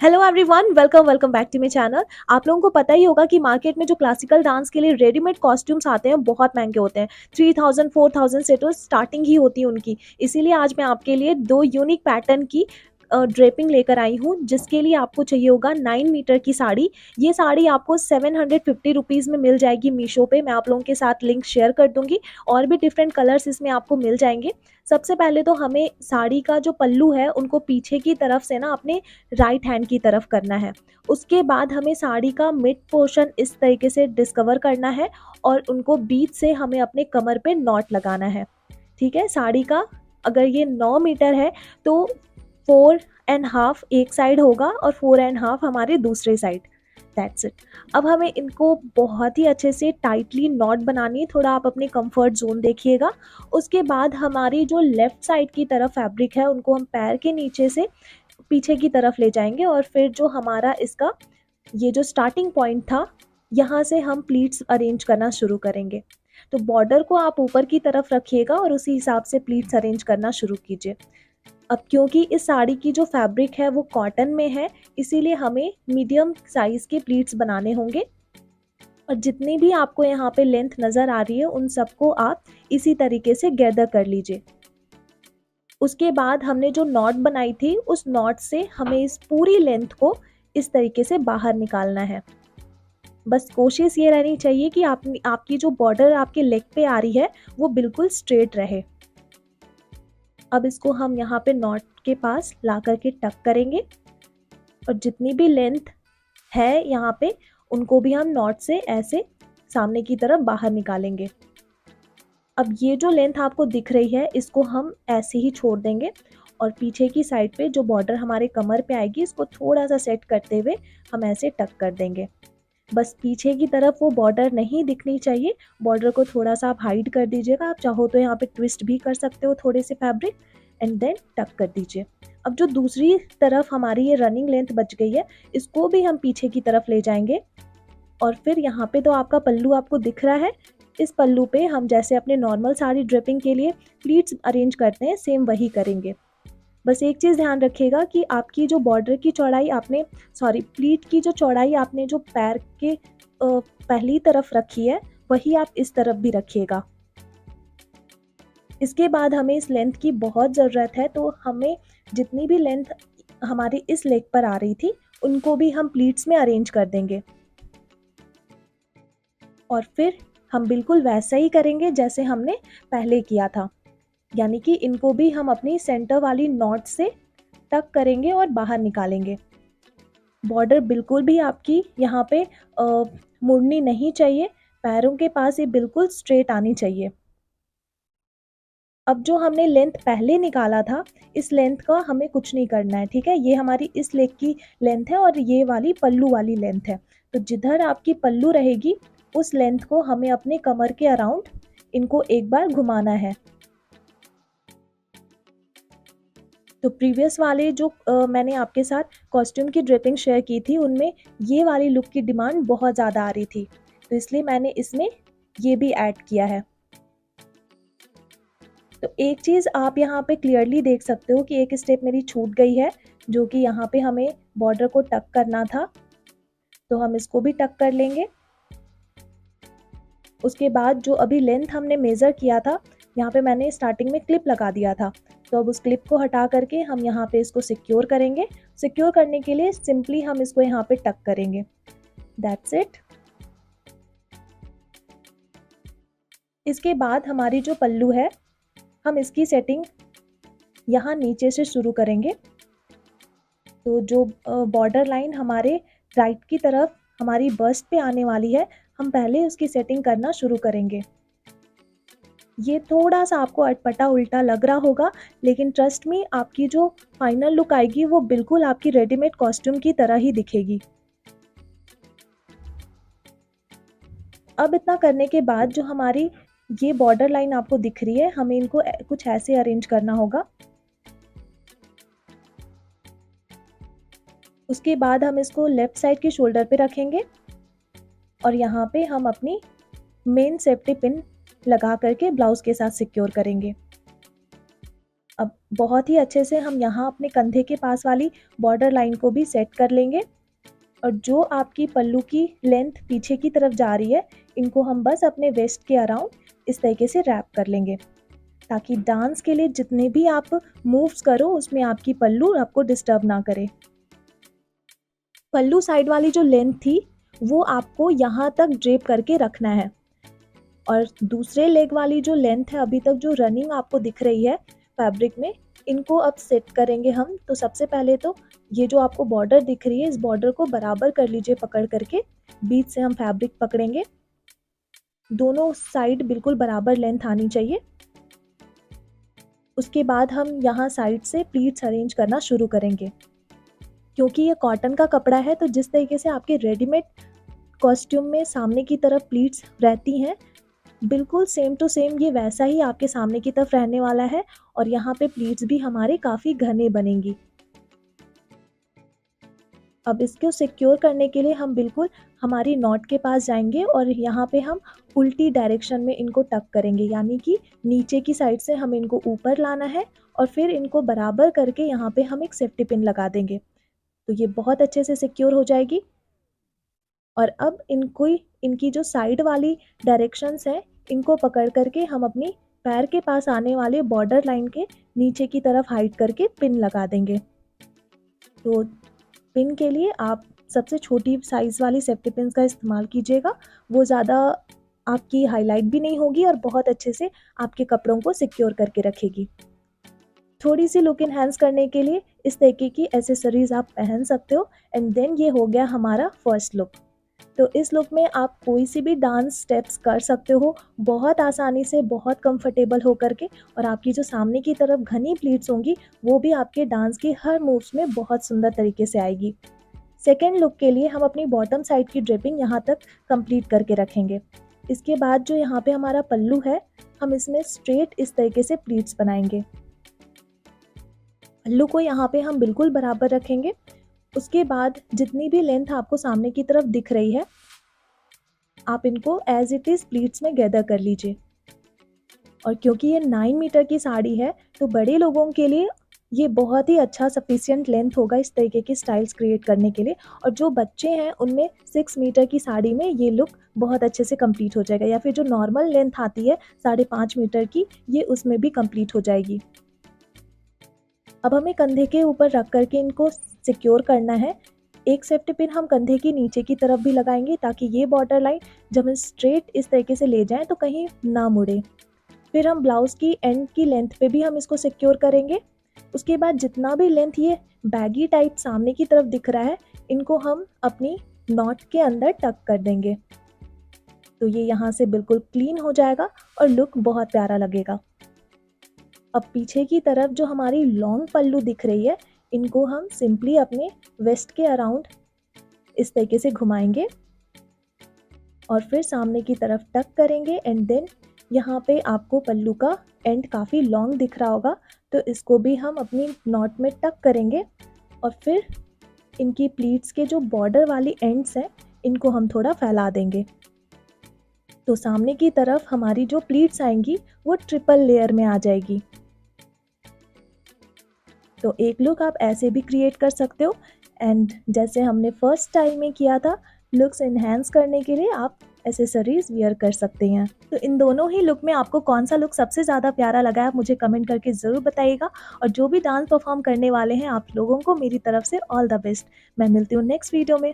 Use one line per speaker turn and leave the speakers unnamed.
Hello everyone, welcome welcome back to my channel. आप लोगों को पता ही होगा कि मार्केट में जो क्लासिकल डांस के लिए रेडीमेड कॉस्ट्यूम्स आते हैं बहुत महंगे होते हैं। 3000 4000 से तो स्टार्टिंग ही होती है उनकी। इसीलिए आज मैं आपके लिए दो यूनिक पैटर्न की ड्रेपिंग लेकर आई हूँ, जिसके लिए आपको चाहिए होगा 9 मीटर की साड़ी। ये साड़ी आपको 750 रुपीज़ में मिल जाएगी मीशो पे। मैं आप लोगों के साथ लिंक शेयर कर दूंगी। और भी डिफरेंट कलर्स इसमें आपको मिल जाएंगे। सबसे पहले तो हमें साड़ी का जो पल्लू है उनको पीछे की तरफ से ना अपने राइट हैंड की तरफ करना है। उसके बाद हमें साड़ी का मिड पोर्शन इस तरीके से डिस्कवर करना है और उनको बीच से हमें अपने कमर पे नॉट लगाना है। ठीक है, साड़ी का अगर ये 9 मीटर है तो 4.5 एक साइड होगा और 4.5 हमारे दूसरे साइड। That's it. अब हमें इनको बहुत ही अच्छे से टाइटली नॉट बनानी है। थोड़ा आप अपने कंफर्ट जोन देखिएगा। उसके बाद हमारी जो लेफ्ट साइड की तरफ फैब्रिक है उनको हम पैर के नीचे से पीछे की तरफ ले जाएंगे और फिर जो हमारा इसका ये जो स्टार्टिंग पॉइंट था, यहाँ से हम प्लीट्स अरेंज करना शुरू करेंगे। तो बॉर्डर को आप ऊपर की तरफ रखिएगा और उसी हिसाब से प्लीट्स अरेंज करना शुरू कीजिए। अब क्योंकि इस साड़ी की जो फैब्रिक है वो कॉटन में है, इसीलिए हमें मीडियम साइज के प्लीट्स बनाने होंगे। और जितनी भी आपको यहाँ पे लेंथ नज़र आ रही है उन सबको आप इसी तरीके से गैदर कर लीजिए। उसके बाद हमने जो नॉट बनाई थी उस नॉट से हमें इस पूरी लेंथ को इस तरीके से बाहर निकालना है। बस कोशिश ये रहनी चाहिए कि आपकी जो बॉर्डर आपके लेग पे आ रही है वो बिल्कुल स्ट्रेट रहे। अब इसको हम यहाँ पे नॉट के पास ला करके टक करेंगे और जितनी भी लेंथ है यहाँ पे उनको भी हम नॉट से ऐसे सामने की तरफ बाहर निकालेंगे। अब ये जो लेंथ आपको दिख रही है इसको हम ऐसे ही छोड़ देंगे और पीछे की साइड पे जो बॉर्डर हमारे कमर पे आएगी इसको थोड़ा सा सेट करते हुए हम ऐसे टक कर देंगे। बस पीछे की तरफ वो बॉर्डर नहीं दिखनी चाहिए। बॉर्डर को थोड़ा सा आप हाइड कर दीजिएगा। आप चाहो तो यहाँ पे ट्विस्ट भी कर सकते हो थोड़े से फैब्रिक एंड देन टक कर दीजिए। अब जो दूसरी तरफ हमारी ये रनिंग लेंथ बच गई है इसको भी हम पीछे की तरफ ले जाएंगे और फिर यहाँ पे तो आपका पल्लू आपको दिख रहा है। इस पल्लू पे हम जैसे अपने नॉर्मल साड़ी ड्रिपिंग के लिए प्लीट्स अरेंज करते हैं सेम वही करेंगे। बस एक चीज़ ध्यान रखिएगा कि आपकी जो बॉर्डर की चौड़ाई आपने प्लीट की जो चौड़ाई आपने जो पैर के पहली तरफ रखी है वही आप इस तरफ भी रखिएगा। इसके बाद हमें इस लेंथ की बहुत ज़रूरत है, तो हमें जितनी भी लेंथ हमारी इस लेग पर आ रही थी उनको भी हम प्लीट्स में अरेंज कर देंगे और फिर हम बिल्कुल वैसा ही करेंगे जैसे हमने पहले किया था। यानी कि इनको भी हम अपनी सेंटर वाली नॉट से टक करेंगे और बाहर निकालेंगे। बॉर्डर बिल्कुल भी आपकी यहाँ पे मुड़नी नहीं चाहिए। पैरों के पास ये बिल्कुल स्ट्रेट आनी चाहिए। अब जो हमने लेंथ पहले निकाला था इस लेंथ का हमें कुछ नहीं करना है। ठीक है, ये हमारी इस लेग की लेंथ है और ये वाली पल्लू वाली लेंथ है। तो जिधर आपकी पल्लू रहेगी उस लेंथ को हमें अपने कमर के अराउंड इनको एक बार घुमाना है। तो प्रीवियस वाले जो मैंने आपके साथ कॉस्ट्यूम की ड्रेपिंग शेयर की थी उनमें ये वाली लुक की डिमांड बहुत ज़्यादा आ रही थी, तो इसलिए मैंने इसमें ये भी ऐड किया है। तो एक चीज़ आप यहाँ पे क्लियरली देख सकते हो कि एक स्टेप मेरी छूट गई है, जो कि यहाँ पे हमें बॉर्डर को टक करना था, तो हम इसको भी टक कर लेंगे। उसके बाद जो अभी लेंथ हमने मेज़र किया था यहाँ पे मैंने स्टार्टिंग में क्लिप लगा दिया था, तो अब उस क्लिप को हटा करके हम यहाँ पे इसको सिक्योर करेंगे। सिक्योर करने के लिए सिंपली हम इसको यहाँ पे टक करेंगे। That's it. इसके बाद हमारी जो पल्लू है हम इसकी सेटिंग यहाँ नीचे से शुरू करेंगे। तो जो बॉर्डर लाइन हमारे राइट की तरफ हमारी बस्ट पे आने वाली है हम पहले उसकी सेटिंग करना शुरू करेंगे। ये थोड़ा सा आपको अटपटा उल्टा लग रहा होगा, लेकिन ट्रस्ट मी आपकी जो फाइनल लुक आएगी वो बिल्कुल आपकी रेडीमेड कॉस्ट्यूम की तरह ही दिखेगी। अब इतना करने के बाद जो हमारी ये बॉर्डर लाइन आपको दिख रही है हमें इनको कुछ ऐसे अरेंज करना होगा। उसके बाद हम इसको लेफ्ट साइड के शोल्डर पे रखेंगे और यहाँ पे हम अपनी मेन सेफ्टी पिन लगा करके ब्लाउज के साथ सिक्योर करेंगे। अब बहुत ही अच्छे से हम यहाँ अपने कंधे के पास वाली बॉर्डर लाइन को भी सेट कर लेंगे। और जो आपकी पल्लू की लेंथ पीछे की तरफ जा रही है, इनको हम बस अपने वेस्ट के अराउंड इस तरीके से रैप कर लेंगे, ताकि डांस के लिए जितने भी आप मूव्स करो उसमें आपकी पल्लू आपको डिस्टर्ब ना करे। पल्लू साइड वाली जो लेंथ थी वो आपको यहाँ तक ड्रेप करके रखना है। और दूसरे लेग वाली जो लेंथ है, अभी तक जो रनिंग आपको दिख रही है फैब्रिक में, इनको अब सेट करेंगे हम। तो सबसे पहले तो ये जो आपको बॉर्डर दिख रही है, इस बॉर्डर को बराबर कर लीजिए पकड़ करके। बीच से हम फैब्रिक पकड़ेंगे, दोनों साइड बिल्कुल बराबर लेंथ आनी चाहिए। उसके बाद हम यहाँ साइड से प्लीट्स अरेंज करना शुरू करेंगे। क्योंकि ये कॉटन का कपड़ा है, तो जिस तरीके से आपके रेडीमेड कॉस्ट्यूम में सामने की तरफ प्लीट्स रहती हैं, बिल्कुल सेम टू सेम ये वैसा ही आपके सामने की तरफ रहने वाला है। और यहाँ पे प्लीट्स भी हमारे काफ़ी घने बनेंगी। अब इसको सिक्योर करने के लिए हम बिल्कुल हमारी नॉट के पास जाएंगे और यहाँ पे हम उल्टी डायरेक्शन में इनको टक करेंगे, यानी कि नीचे की साइड से हम इनको ऊपर लाना है और फिर इनको बराबर करके यहाँ पे हम एक सेफ्टी पिन लगा देंगे। तो ये बहुत अच्छे से सिक्योर हो जाएगी। और अब इनकी जो साइड वाली डायरेक्शंस हैं, इनको पकड़ करके हम अपनी पैर के पास आने वाले बॉर्डर लाइन के नीचे की तरफ हाइड करके पिन लगा देंगे। तो पिन के लिए आप सबसे छोटी साइज़ वाली सेफ्टी पिन का इस्तेमाल कीजिएगा, वो ज़्यादा आपकी हाईलाइट भी नहीं होगी और बहुत अच्छे से आपके कपड़ों को सिक्योर करके रखेगी। थोड़ी सी लुक इनहेंस करने के लिए इस तरीके की एसेसरीज आप पहन सकते हो। एंड देन ये हो गया हमारा फर्स्ट लुक। तो इस लुक में आप कोई सी भी डांस स्टेप्स कर सकते हो बहुत आसानी से, बहुत कंफर्टेबल हो करके। और आपकी जो सामने की तरफ घनी प्लीट्स होंगी वो भी आपके डांस की हर मूव्स में बहुत सुंदर तरीके से आएगी। सेकेंड लुक के लिए हम अपनी बॉटम साइड की ड्रिपिंग यहाँ तक कंप्लीट करके रखेंगे। इसके बाद जो यहाँ पे हमारा पल्लू है, हम इसमें स्ट्रेट इस तरीके से प्लीट्स बनाएंगे। पल्लू को यहाँ पे हम बिल्कुल बराबर रखेंगे। उसके बाद जितनी भी लेंथ आपको सामने की तरफ दिख रही है, आप इनको एज इट इज़ प्लीट्स में गैदर कर लीजिए। और क्योंकि ये 9 मीटर की साड़ी है, तो बड़े लोगों के लिए ये बहुत ही अच्छा सफिशिएंट लेंथ होगा इस तरीके की स्टाइल्स क्रिएट करने के लिए। और जो बच्चे हैं उनमें 6 मीटर की साड़ी में ये लुक बहुत अच्छे से कंप्लीट हो जाएगा, या फिर जो नॉर्मल लेंथ आती है 5.5 मीटर की, ये उसमें भी कंप्लीट हो जाएगी। अब हमें कंधे के ऊपर रख करके इनको सिक्योर करना है। एक सेफ्टी पिन हम कंधे की नीचे की तरफ भी लगाएंगे, ताकि ये बॉर्डर लाइन जब हम स्ट्रेट इस तरीके से ले जाएं तो कहीं ना मुड़े। फिर हम ब्लाउज़ की एंड की लेंथ पे भी हम इसको सिक्योर करेंगे। उसके बाद जितना भी लेंथ ये बैगी टाइप सामने की तरफ दिख रहा है, इनको हम अपनी नॉट के अंदर टक कर देंगे। तो ये यहाँ से बिल्कुल क्लीन हो जाएगा और लुक बहुत प्यारा लगेगा। अब पीछे की तरफ जो हमारी लॉन्ग पल्लू दिख रही है, इनको हम सिंपली अपने वेस्ट के अराउंड इस तरीके से घुमाएंगे और फिर सामने की तरफ टक करेंगे। एंड देन यहाँ पे आपको पल्लू का एंड काफ़ी लॉन्ग दिख रहा होगा, तो इसको भी हम अपनी नॉट में टक करेंगे। और फिर इनकी प्लीट्स के जो बॉर्डर वाली एंड्स हैं, इनको हम थोड़ा फैला देंगे। तो सामने की तरफ हमारी जो प्लीट्स आएंगी वो ट्रिपल लेयर में आ जाएगी। तो एक लुक आप ऐसे भी क्रिएट कर सकते हो। एंड जैसे हमने फर्स्ट स्टाइल में किया था, लुक्स इन्हेंस करने के लिए आप एसेसरीज वियर कर सकते हैं। तो इन दोनों ही लुक में आपको कौन सा लुक सबसे ज़्यादा प्यारा लगा है, आप मुझे कमेंट करके ज़रूर बताइएगा। और जो भी डांस परफॉर्म करने वाले हैं, आप लोगों को मेरी तरफ से ऑल द बेस्ट। मैं मिलती हूँ नेक्स्ट वीडियो में।